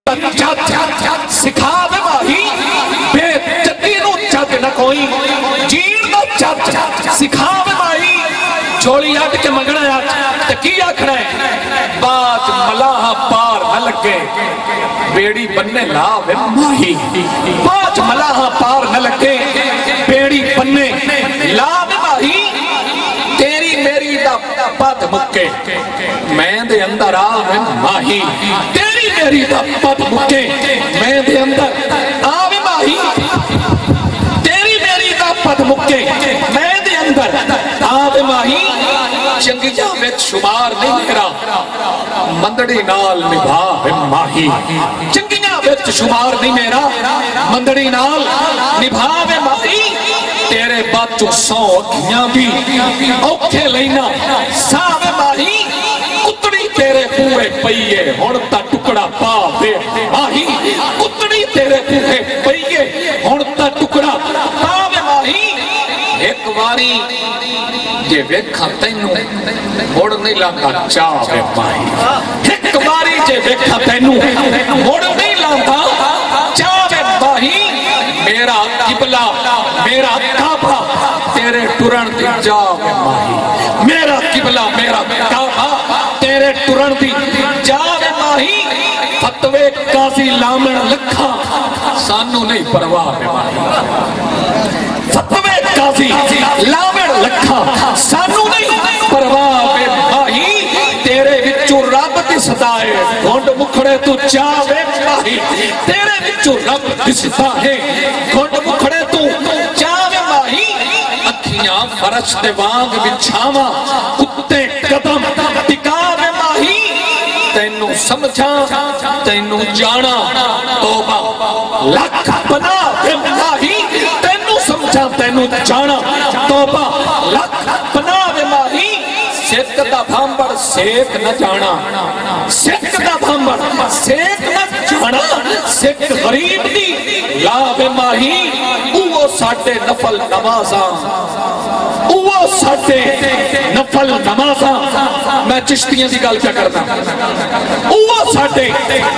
سکھا دے ماہی بے جدی نو چد نہ کوئی جین نو چد سکھا دے ماہی چولی اٹ کے منگنا ہے تکی آکھنا ہے بات ملاح پار نہ لگے بیڑی بننے لا وے ماہی بات ملاح پار نہ لگے بیڑی بننے لا وے ماہی تیری میری دا پت مکے میں دے اندر آوے ماہی تیری میری دا پت مکے میں دے اندر آوے ماہی تیری میری دا پت مکے میں دے اندر آوے ماہی چنگیاں میں شمار نہیں میرا مندڑی نال نبھاوے ماہی چنگیاں میں شمار نہیں میرا مندڑی نال نبھاوے ماہی تیرے بچوں سو اکھیاں بھی اوکھے لینا ساوے ماہی کتڑی تیرے پوئے پئیے ہونتا ٹکڑا پاوے ماہی کتڑی تیرے پوئے پئیے ہونتا ٹکڑا پاوے ماہی ایک واری یہ ویکھا تینوں موڑ نہیں لاندا چاوے ماہی ایک واری یہ ویکھا تینوں موڑ نہیں لاندا چاوے ماہی میرا قبلہ میرا کعبہ تیرے ٹرن دی جاوے ماہی میرا قبلہ میرا کعبہ تیرے ٹرن دی جاوے ماہی فتوے قاضی لامن لکھا سانو نہیں پرواہ ماہی فتوے قاضی لامن لکھا سانو نہیں پرواہ ماہی تیرے وچوں رب دی صدائے گھنڈ مکھڑے تو جاوے ماہی تیرے وچوں رب دی صدائے گھنڈ مکھڑے تو جاوے ماہی اکھیاں فرش دے وانگ بچھاواں کتے قدم ٹکاوے ماہی تینوں سمجھا تینوں جانا توبہ لکھ بناوے ماہی تینوں سمجھا تینوں جانا توبہ لکھ بناوے ماہی سکھ دا بھامبر سیک نہ جانا سکھ دا بھامبر سیک نہ جانا سکھ غریب دی لاوے ماہی اوہ ساٹے نفل نمازاں اوہ ساٹے نفل نمازاں میں چشتیاں دی گل کیا کرتا اوہ ساٹے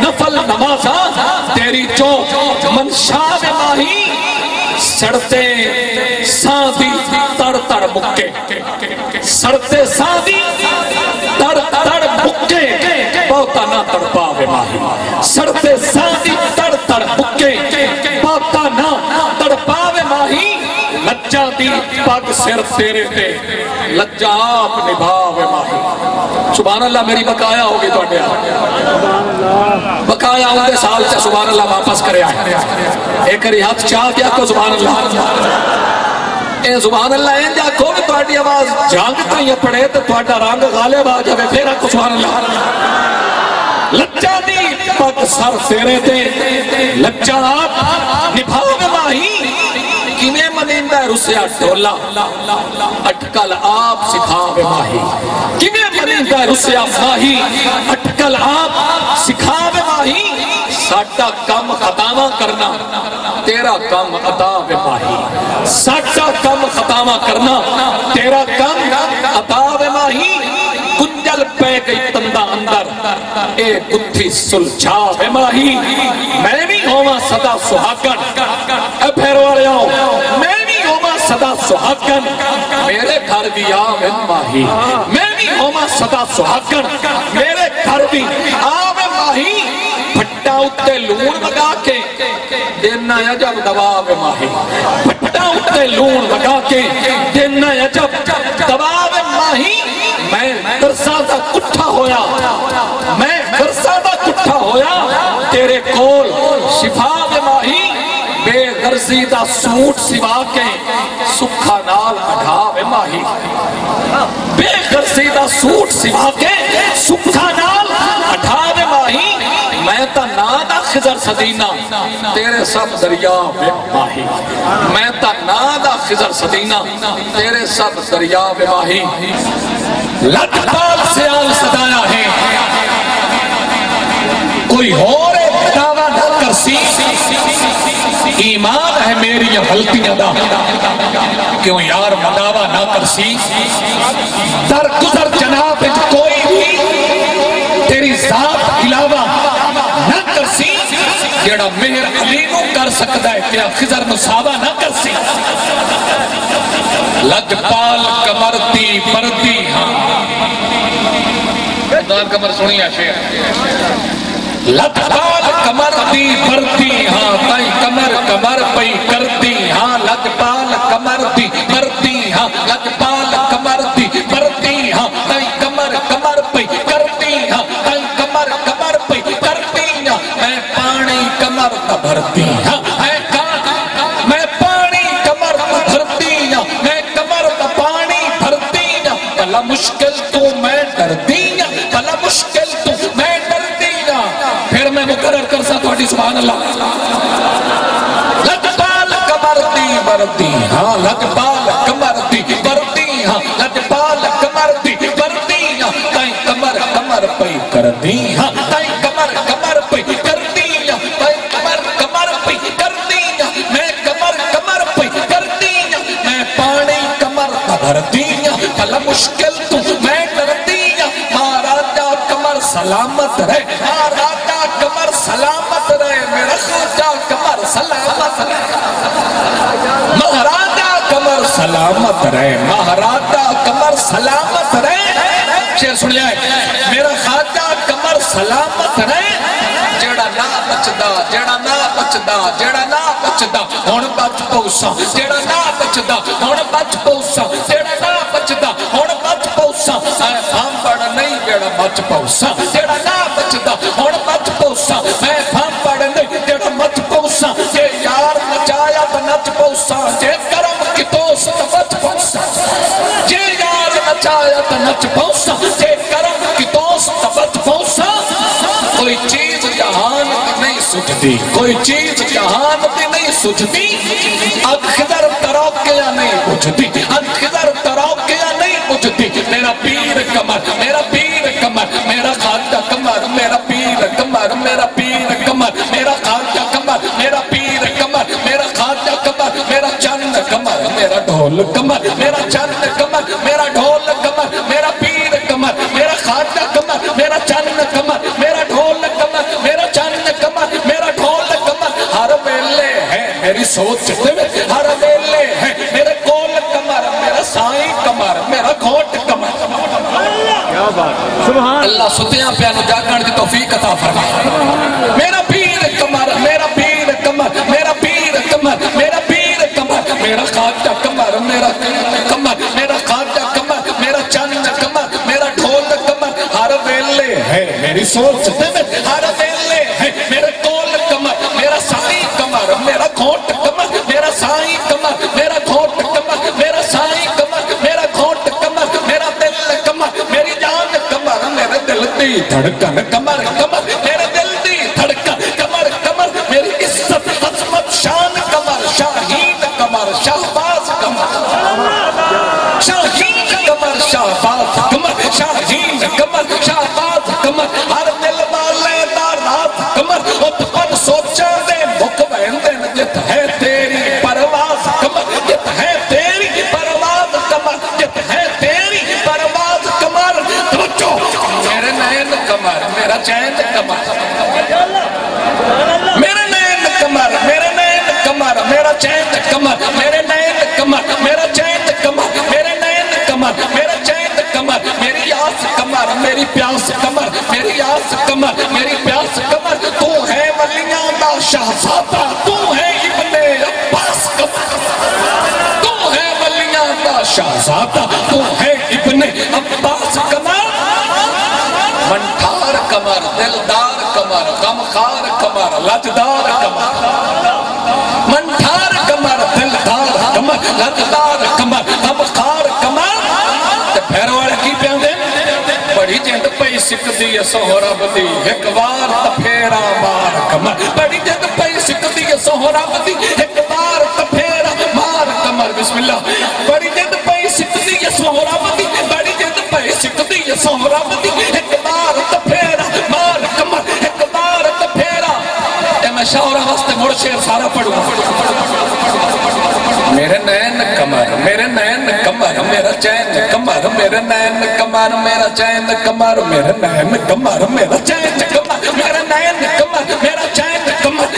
نفل نمازاں تیری جو منشاوے ماہی سڑتے ساندی تڑ تڑ مکے سڑتے ساندی تڑ تڑ مکے بہتا نہ تڑ پاوے ماہی سڑتے ساندی تڑ تڑ مکے بہتا نہ تڑ پاوے ماہی لجا دی پاک سر تیرے تے لجا آپ نبھاوے ماہی سبحان اللہ میری بقایا ہوگی تو اڈیا بقایا ہوندے سال سے سبحان اللہ واپس کرے آئے ایک ریحات چاہ دیا کو سبحان اللہ اے سبحان اللہ این جا کو بھی توڑی آواز جانگتا ہی پڑے تو توڑا رنگ غالب آ جاوے پھر آپ کو سبحان اللہ لجا دی پاک سر تیرے تے لجا آپ نبھاوے ماہی کیویں منیندہ ہے رسیا ڈولا اٹکل آپ سکھاوے ماہی کیویں منیندہ ہے رسیا ماہی اٹکل آپ سکھاوے ماہی ساٹا کم خطاوہ کرنا تیرا کم عطاوے ماہی ساٹا کم خطاوہ کرنا تیرا کم عطاوے ماہی کنجل پہ گئی تندہ اندر اے گتھی سلچھاوے ماہی میں بھی ہوما صدا سہاگن اے پھیروارے آؤں میں بھی ہوما صدا سہاگن میرے گھر بھی آوے ماہی میں بھی ہوما صدا سہاگن میرے گھر بھی آوے ماہی پھٹا اتے لون لگا کے دینا یا جب دباوے ماہی پھٹا اتے لون لگا کے دینا یا جب دباوے ماہی میں درسادہ کٹھا ہویا میں درسادہ کٹھا ہویا تیرے کول شفاوے ماہی بے غرزیدہ سوٹ سوا کے سکھا نال اٹھاوے ماہی بے غرزیدہ سوٹ سوا کے سکھا نال اٹھاوے ماہی میں تا نادا خضر صدینہ تیرے سب دریا میں ماہی میں تا نادا خضر صدینہ تیرے سب دریا میں ماہی لٹپال سے آل صدایا ہے کوئی اور ایک دعویٰ نہ کرسی ایمان ہے میری یہ غلطیاں دا کیوں یار مدعویٰ نہ کرسی در گزر جناب کوئی بھی تیری ذات علاوہ نہ کرسی جڑا مہر علی نو کر سکتا ہے کیا خضر مصابہ نہ کر سی لجپال کمر دی پردی ہاں دار کمر سنی آشے لجپال کمر دی پردی ہاں تائی کمر کمر پئی کردی ہاں لجپال کمر دی پردی ہاں لجپال کمر دی پردی ہاں تائی کمر کمر پئی کردی ہاں تائی کمر کمر پئی کردی ہاں میں پانی کمر تا بھرتی ہاں میں پانی کمر تا بھرتی ہاں میں کمر تا پانی بھرتی ہاں بھلا مشکل تو میں ڈردی ہاں بھلا مشکل تو میں ڈردی ہاں پھر میں مقرر کر سا تو سبحان اللہ لجپال کمر دی بردی ہاں لجپال کمر دی بردی ہاں لجپال کمر دی بردی ہاں تائیں کمر کمر پئی کردی ہاں تائیں کمر کمر پئی کردی ہاں تائیں کمر کمر پئی کردی ہاں میں کمر کمر پئی کردی ہاں میں پانی کمر تا بھردی ہاں بھلا مشکل تو میں ڈردی ہاں مہاراجا کمر سلامت رہے مہاراجا کمر سلامت رہے میرا خواجہ کمر سلامت رہے مہاراجا کمر سلامت رہے مہاراجا کمر سلامت رہے شیر سن جائے میرا خواجہ کمر سلامت رہے جڑا نہ بچدا جڑا نہ بچدا جڑا نہ بچدا ہون بچ پوسا جڑا نہ بچدا ہون بچ پوسا جڑا نہ بچدا ہون بچ پوسا اے ہم بڑا نہیں جڑا بچ پوسا جڑا نہ بچدا ہون بچ پوسا میں ہم بڑا نہیں جڑا بچ پوسا جے یار نچایا تو نچ پوسا جے کرم کی توس تو بچ پوسا جے یار نچایا تو نچ پوسا جے کرم کی توس تو بچ پوسا کوئی چیز جہان کی نہیں سجھتی کوئی چیز جہان کی نہیں سجھتی اب خضر تروکیا نہیں بجھتی اب خضر تروکیا نہیں بجھتی میرا پیر کمر میرا پیر کمر میرا خواجہ کمر میرا پیر کمر میرا پیر کمر میرا خواجہ کمر میرا پیر کمر میرا خواجہ کمر میرا چند کمر میرا ڈھول کمر میرا چند کمر میرا ڈھول کمر میرا پیر کمر میرا خواجہ کمر میرا چند کمر میرا ڈھول کمر میرا چند کمر میرا ڈھول کمر ہر ویلے ہے میری سوچ ہر ویلے ہے میرے کول کمر میرا سائیں کمر میرا گھوٹ کمر اللہ ستیاں پیانو جاگن کی توفیق عطا فرمائے میرا پیر کمر میرا پیر کمر میرا پیر کمر میرا پیر کمر میرا خواجہ کمر میرا کمر میرا خواجہ کمر میرا چند کمر میرا ڈھول کمر ہر ویلے ہے میری سوچ ہر ویلے ہے میرے کول کمر میرا سائیں کمر میرا گھوٹ کمر میرا سائیں کمر میرا گھوٹ کمر میرا سائیں کمر میرا گھوٹ کمر میرا دل کمر میری جان کمر میرے دل دی دھڑکن کمر کمر میرے دل دی دھڑکن کمر کمر میری عزت عظمت شان کمر شاہین کمر شہباز کمر شاہین کمر شہباز کمر شاہین کمر شہباز کمر ہر دل والے دا رات کمر ات پر سوچا دے مکوین دن جت ہے تیری پرواز کمر جت ہے تیری پرواز کمر جت ہے تیری پرواز کمر توجہ میرے نین کمر میرا چین کمر میرے نین کمر میرے نین کمر میرا چین کمر میرے نین کمر میرا چین کمر میرے نین کمر میرا چین کمر میری آس کمر میری پیاس کمر میری آس کمر میری پیاس کمر تو ہے ولیاں دا شہزادہ تو ہے ابن عباس کمر تو ہے ولیاں دا شہزادہ تو ہے ابن عباس کمر منٹھار کمر دلدار کمر غمخار کمر لجدار کمر منٹھار کمر دلدار کمر لجدار کمر غمخار کمر تے پھر والے کی پیاندے بڑی جند پئی سکدی سہراب دی ایک وار تے پھیرا مار کمر بڑی جند پئی سکدی سہراب دی ایک وار تے پھیرا مار کمر بسم اللہ بڑی جند پئی سکدی سہراب دی بڑی جند پئی سکدی سہراب دی ایک وار تے پھیرا مار کمر ایک وار تے پھیرا اے میں شاورہ واسطے مڑ شیر سارا پڑھوں میرے نین کمر میرے نین کمر میرا چین کمر میرے نین کمر میرا چین کمر میرے نین کمر میرا چین کمر میرے نین کمر میرا چین کمر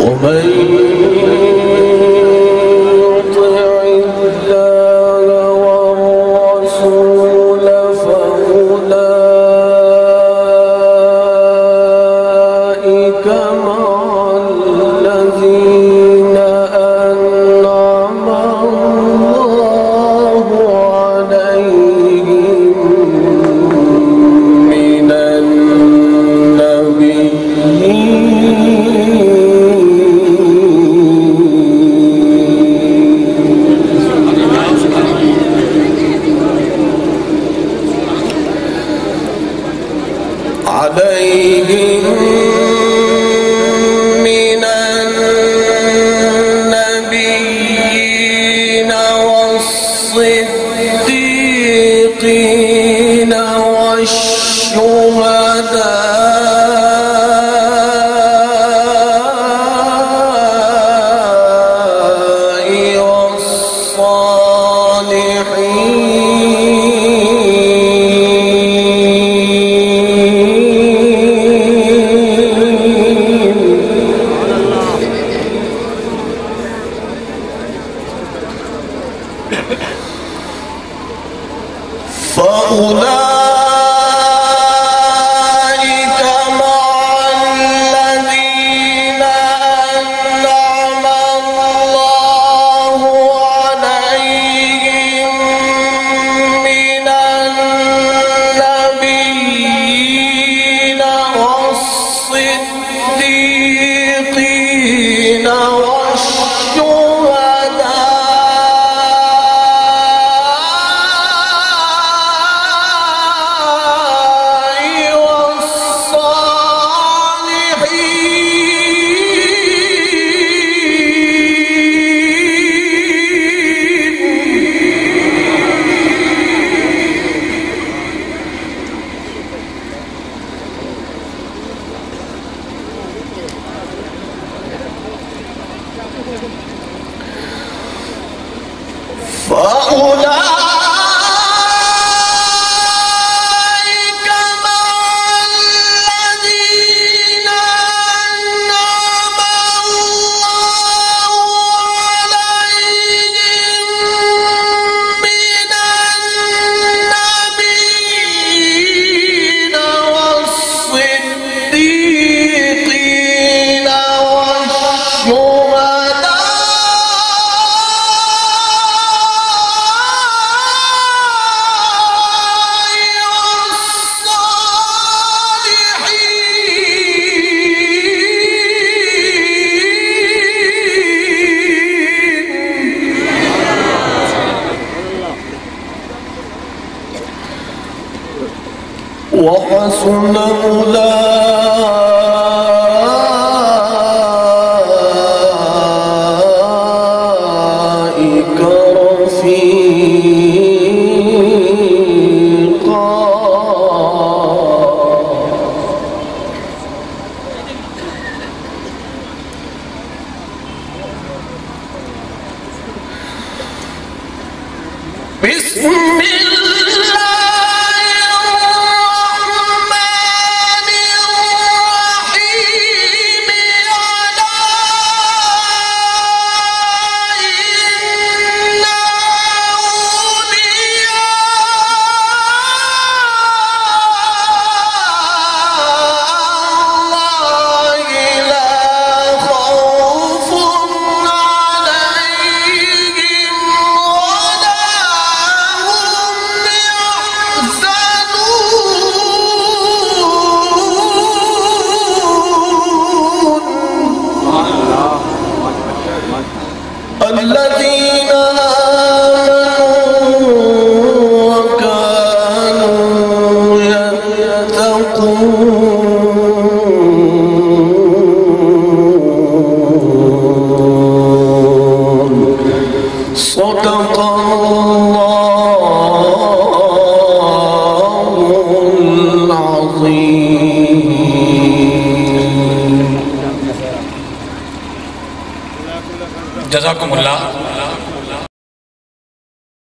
ومن يطع الله والرسول فأولئك مع الذين أنعم الله عليهم من النبيين والصديقين والشهداء فأولئك مع الذين أنعم الله عليهم من النبيين والصديقين وحسن أولئك رفيقا. الذين آمنوا وكانوا يتقون صدق الله العظيم. جزاکم اللہ.